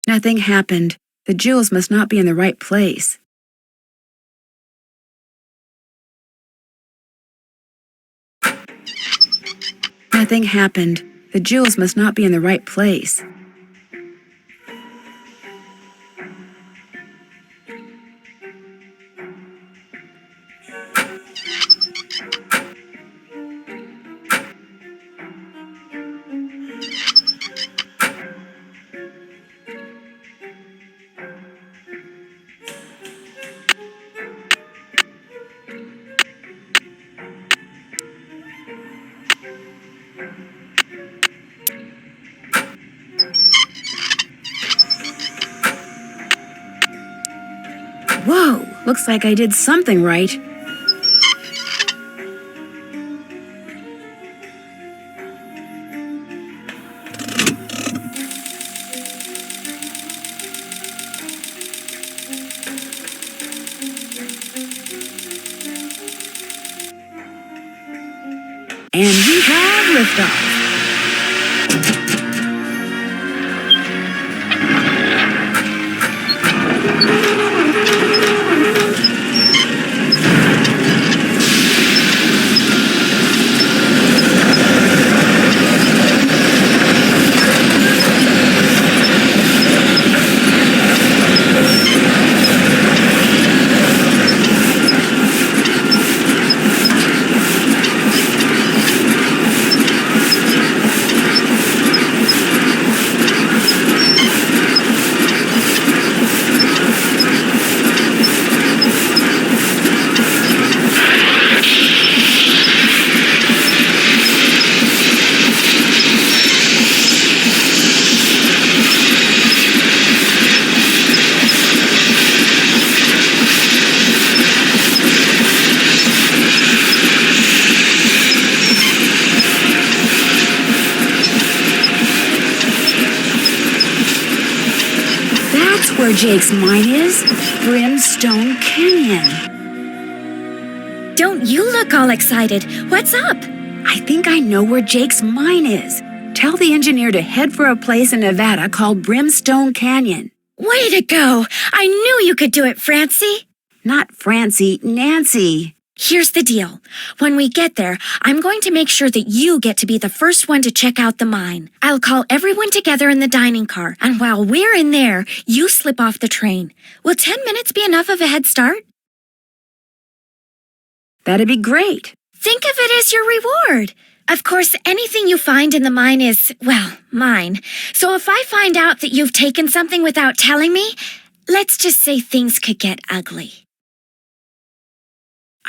Nothing happened. The jewels must not be in the right place. Nothing happened. The jewels must not be in the right place. Whoa, looks like I did something right. And we have liftoff. Where Jake's mine is, Brimstone Canyon. Don't you look all excited. What's up? I think I know where Jake's mine is. Tell the engineer to head for a place in Nevada called Brimstone Canyon. Way to go! I knew you could do it, Francie. Not Francie, Nancy. Here's the deal. When we get there, I'm going to make sure that you get to be the first one to check out the mine. I'll call everyone together in the dining car, and while we're in there, you slip off the train. Will 10 minutes be enough of a head start? That'd be great. Think of it as your reward. Of course, anything you find in the mine is, well, mine. So if I find out that you've taken something without telling me, let's just say things could get ugly.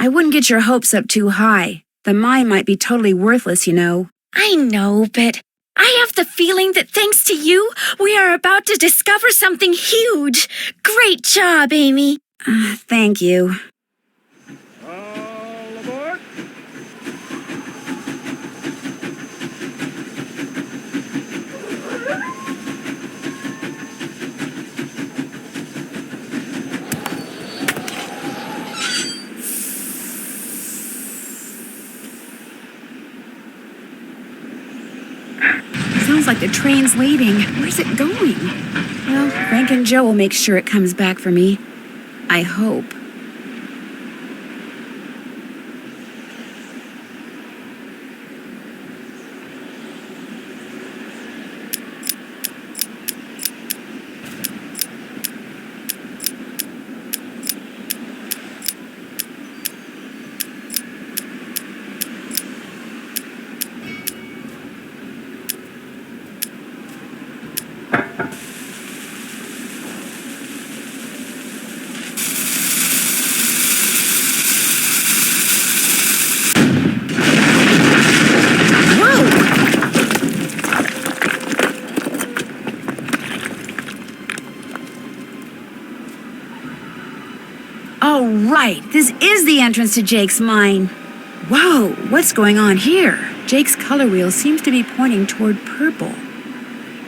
I wouldn't get your hopes up too high. The mine might be totally worthless, you know. I know, but I have the feeling that thanks to you, we are about to discover something huge. Great job, Amy. Thank you. All aboard! Sounds like the train's leaving. Where's it going? Well, Frank and Joe will make sure it comes back for me. I hope. All right, this is the entrance to Jake's mine. Whoa, what's going on here? Jake's color wheel seems to be pointing toward purple.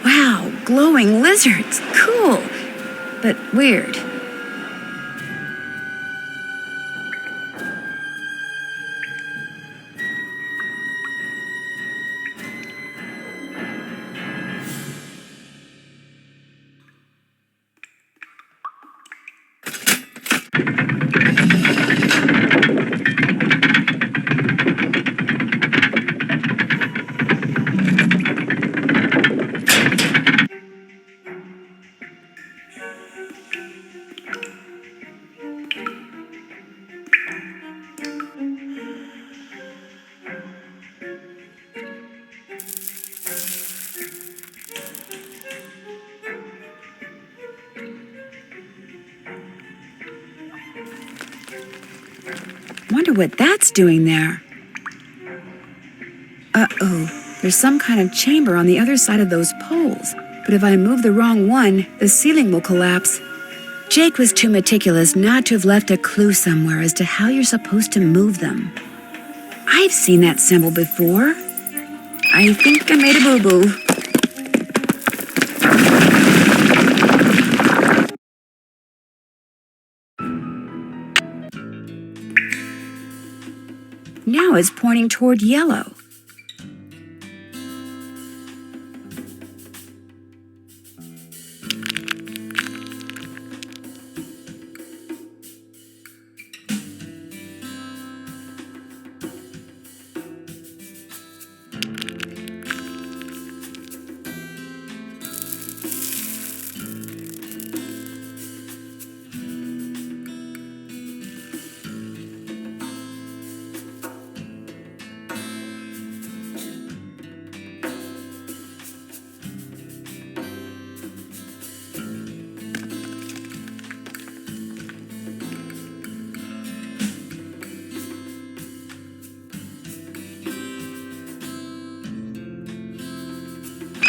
Wow, glowing lizards. Cool, but weird. Wonder what that's doing there. Uh-oh, there's some kind of chamber on the other side of those poles. But if I move the wrong one, the ceiling will collapse. Jake was too meticulous not to have left a clue somewhere as to how you're supposed to move them. I've seen that symbol before. I think I made a boo-boo. Now it's pointing toward yellow.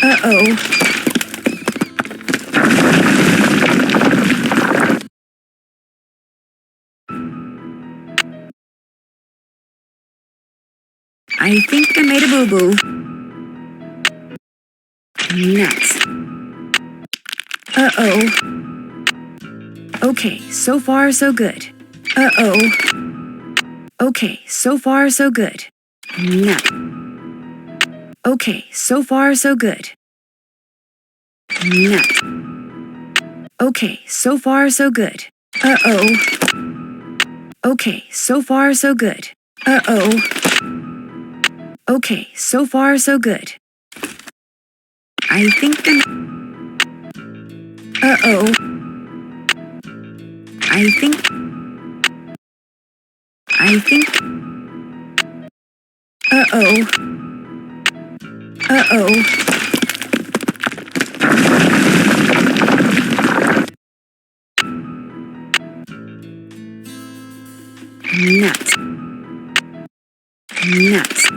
Uh-oh. I think I made a boo-boo. Nuts. Uh-oh. Okay, so far so good. Uh-oh. Okay, so far so good. Nuts. Okay, so far so good. Nuts. Okay, so far so good. Uh-oh. Okay, so far so good. Uh-oh. Okay, so far so good. I think I'm... Uh-oh. I think... Uh-oh. Uh-oh. Nuts. Nuts.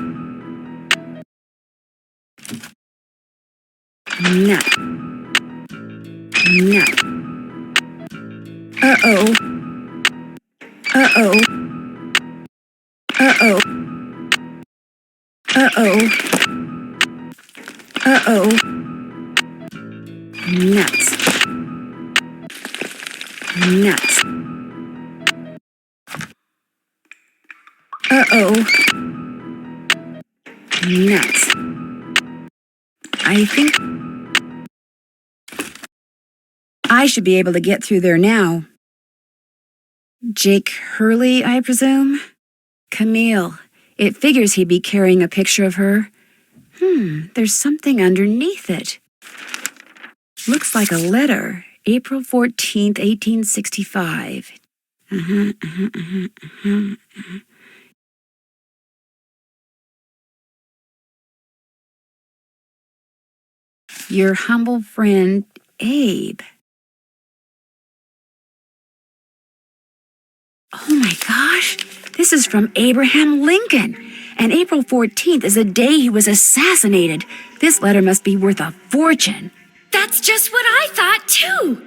Nut. Nut. Uh-oh. Uh-oh. Uh-oh. Uh-oh. Uh-oh. Nuts. Nuts. Uh-oh. Nuts. I think I should be able to get through there now. Jake Hurley, I presume? Camille. It figures he'd be carrying a picture of her. There's something underneath it. Looks like a letter. April 14th, 1865. Your humble friend, Abe. Oh my gosh, this is from Abraham Lincoln. And April 14th is the day he was assassinated. This letter must be worth a fortune. That's just what I thought, too.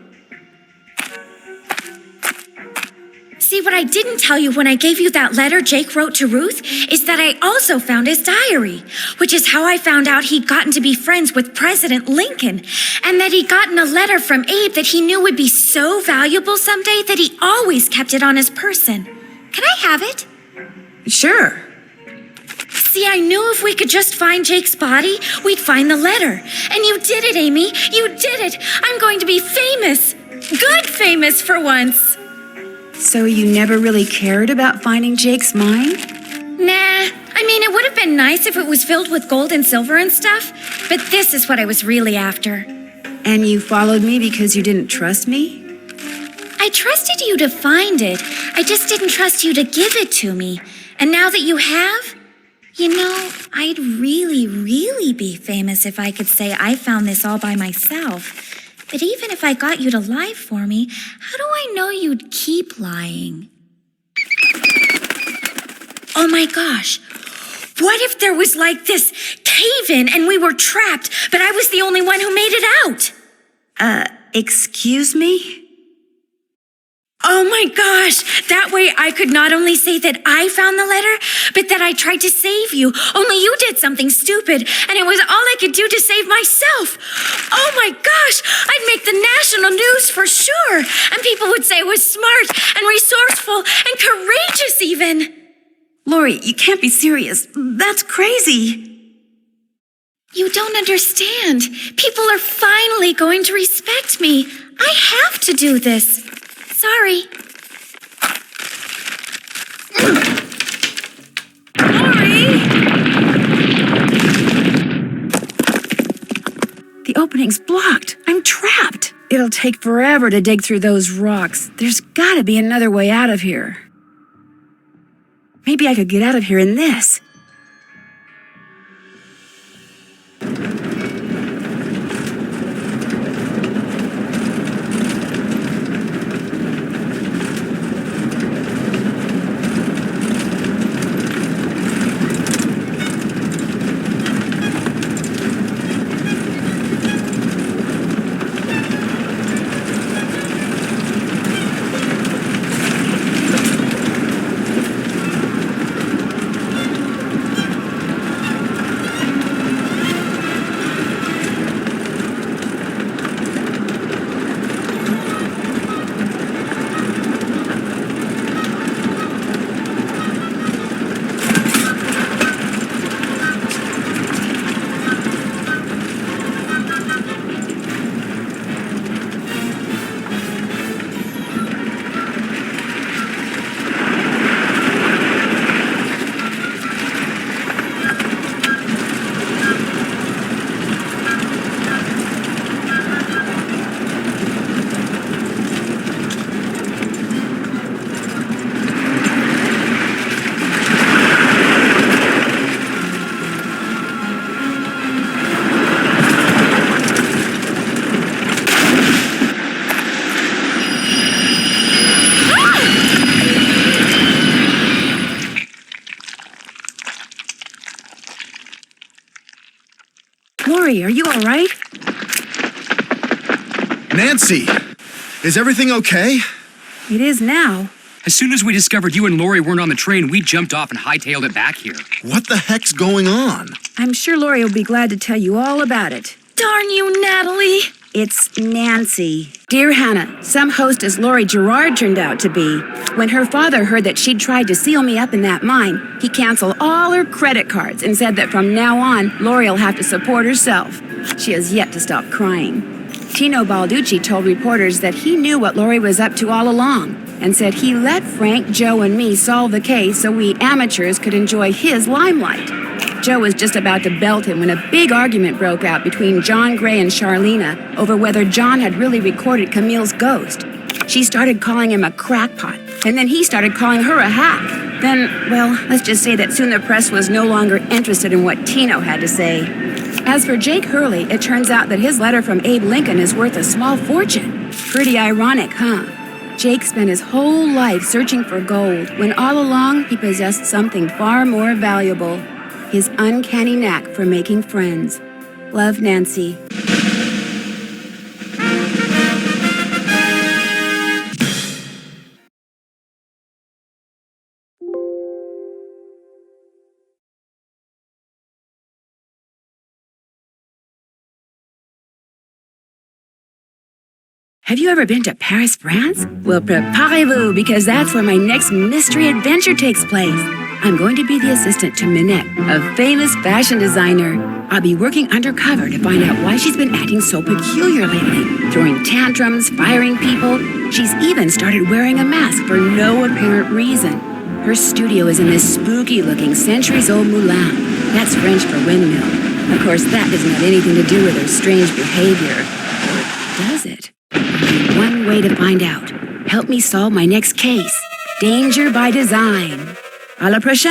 See, what I didn't tell you when I gave you that letter Jake wrote to Ruth is that I also found his diary, which is how I found out he'd gotten to be friends with President Lincoln, and that he'd gotten a letter from Abe that he knew would be so valuable someday that he always kept it on his person. Can I have it? Sure. See, I knew if we could just find Jake's body, we'd find the letter. And you did it, Amy. You did it. I'm going to be famous. Good famous for once. So you never really cared about finding Jake's mine? Nah. I mean, it would have been nice if it was filled with gold and silver and stuff, but this is what I was really after. And you followed me because you didn't trust me? I trusted you to find it. I just didn't trust you to give it to me. And now that you have, you know, I'd really, really be famous if I could say I found this all by myself. But even if I got you to lie for me, how do I know you'd keep lying? Oh my gosh. What if there was like this cave-in and we were trapped, but I was the only one who made it out? Excuse me? Oh my gosh, that way I could not only say that I found the letter, but that I tried to save you, only you did something stupid, and it was all I could do to save myself. Oh my gosh, I'd make the national news for sure, and people would say I was smart and resourceful and courageous even. Lori, you can't be serious. That's crazy. You don't understand. People are finally going to respect me. I have to do this. Sorry. Lori! The opening's blocked. I'm trapped. It'll take forever to dig through those rocks. There's gotta be another way out of here. Maybe I could get out of here in this. Lori, are you all right? Nancy, is everything okay? It is now. As soon as we discovered you and Lori weren't on the train, we jumped off and hightailed it back here. What the heck's going on? I'm sure Lori will be glad to tell you all about it. Darn you, Natalie! It's Nancy. Dear Hannah, some hostess Lori Gerard turned out to be. When her father heard that she'd tried to seal me up in that mine, he canceled all her credit cards and said that from now on, Lori'll have to support herself. She has yet to stop crying. Tino Balducci told reporters that he knew what Lori was up to all along and said he let Frank, Joe, and me solve the case so we amateurs could enjoy his limelight. Joe was just about to belt him when a big argument broke out between John Gray and Charlena over whether John had really recorded Camille's ghost. She started calling him a crackpot, and then he started calling her a hack. Then, well, let's just say that soon the press was no longer interested in what Tino had to say. As for Jake Hurley, it turns out that his letter from Abe Lincoln is worth a small fortune. Pretty ironic, huh? Jake spent his whole life searching for gold, when all along he possessed something far more valuable. His uncanny knack for making friends. Love, Nancy. Have you ever been to Paris, France? Well, préparez-vous, because that's where my next mystery adventure takes place. I'm going to be the assistant to Minette, a famous fashion designer. I'll be working undercover to find out why she's been acting so peculiar lately, throwing tantrums, firing people. She's even started wearing a mask for no apparent reason. Her studio is in this spooky-looking centuries-old moulin. That's French for windmill. Of course, that doesn't have anything to do with her strange behavior. Or does it? Only one way to find out. Help me solve my next case. Danger by design. À la prochaine.